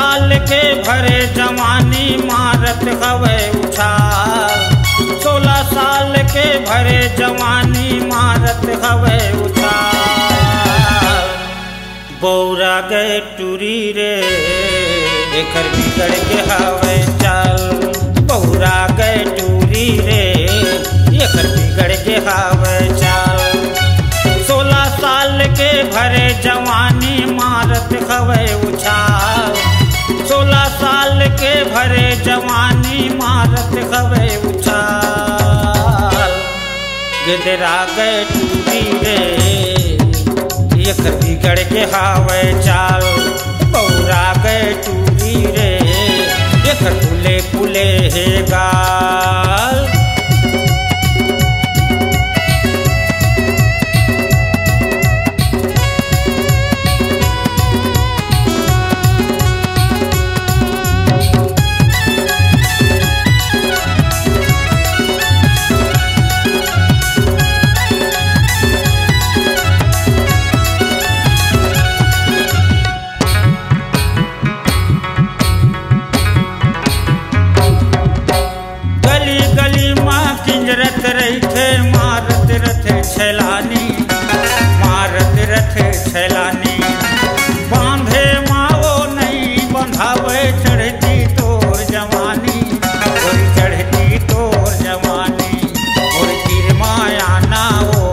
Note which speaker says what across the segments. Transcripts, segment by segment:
Speaker 1: साल के भरे जवानी मारत हवे उछाल। 16 साल के भरे जवानी मारत हवे उछाल। बौरा गए टूरी रे एकर बिगड़ के हवे चाल। बौरा गए टूरी रे एकर बिगड़ के हवे चाल। 16 साल के भरे जवानी मारत हवे उछाल। 16 साल के भरे जवानी मारत हवे उछाल। गिदरा गए टूरी रे एकर बिगड़ के हवे चाल। बौरा गए टूरी रे एकर पुले पुले हे गाल। किंजरत रहे मारत रथे छैलानी। मारत रथे छैलानी। बांधे माओ नहीं बंधावे चढ़ती तोर जवानी। और चढ़ती तोर जवानी और गिर माया ना हो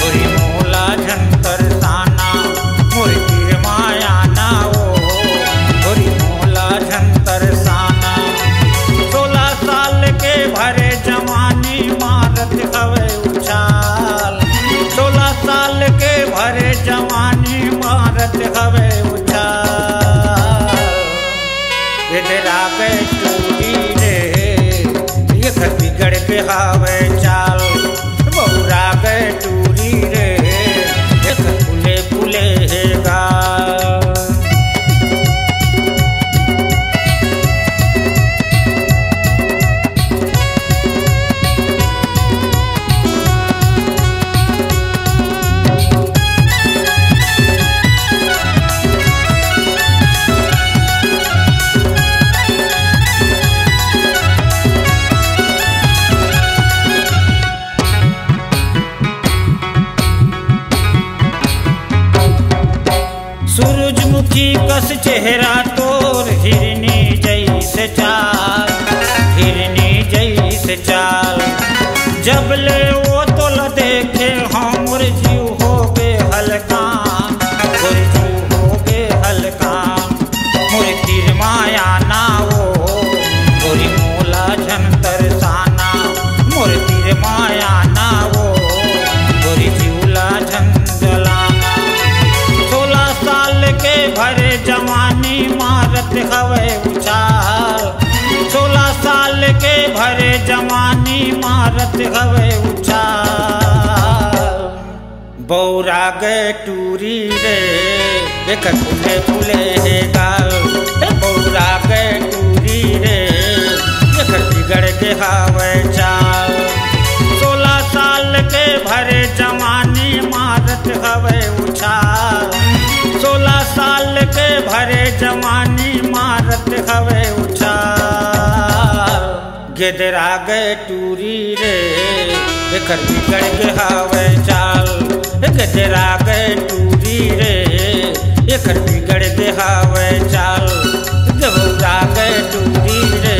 Speaker 1: और मोला झंतर साना। और गिर माया ना हो और मोला झंतर साना। 16 साल के भरे जवानी मारत हवे उछाल। 16 साल के भरे जवानी मारत हवे उछाल। इधरा गए टूरी रे एकर बिगड़ के हवे चाल। बौरा गए टूरी रे एकर पुले पुले हे गाल। सूरजमुखी कस चेहरा तोर हिरनी जैसे चाल। हिरनी जैसे चाल। जब ले वो तोल देखे हमर जीव हो गए हलकान। और जीव हो गए हलकान। मोर तीर माया ना हो और मोला झंतर साना। मोर तीर माया ना हो और जीवला झंझलाना। 16 साल के भरे जवानी मारत हवे उछाल। 16 साल के भरे जवानी मारत हवे उछाल। बौरा गए टूरी रे एकर पुले पुले हे गाल। बौरा गए टूरी रे एकर बिगड़ के हवे चाल। 16 साल के भरे जवानी मारत हवे उछाल। 16 साल के भरे जवानी मारत हवे उछाल। गिदरा गए टूरी रे एकर बिगड़ के हवे चाल। गिदरा गए टूरी रे एकर बिगड़ के हवे चाल। बौरा गए टूरी रे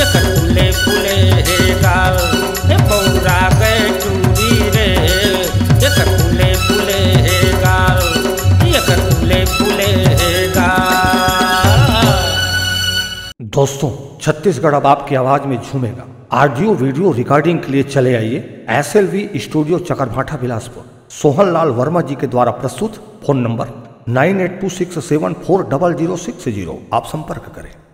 Speaker 1: एकर पुले पुले हे गाल। बौरा गए टूरी रे एकर पुले पुले हे गाल। एकर पुले पुले हे गाल।
Speaker 2: दोस्तों, छत्तीसगढ़ अब आपकी आवाज में झूमेगा। ऑडियो वीडियो रिकॉर्डिंग के लिए चले आइए SLV स्टूडियो चकरभाठा बिलासपुर। सोहन लाल वर्मा जी के द्वारा प्रस्तुत। Phone number 9826740060। आप संपर्क करें।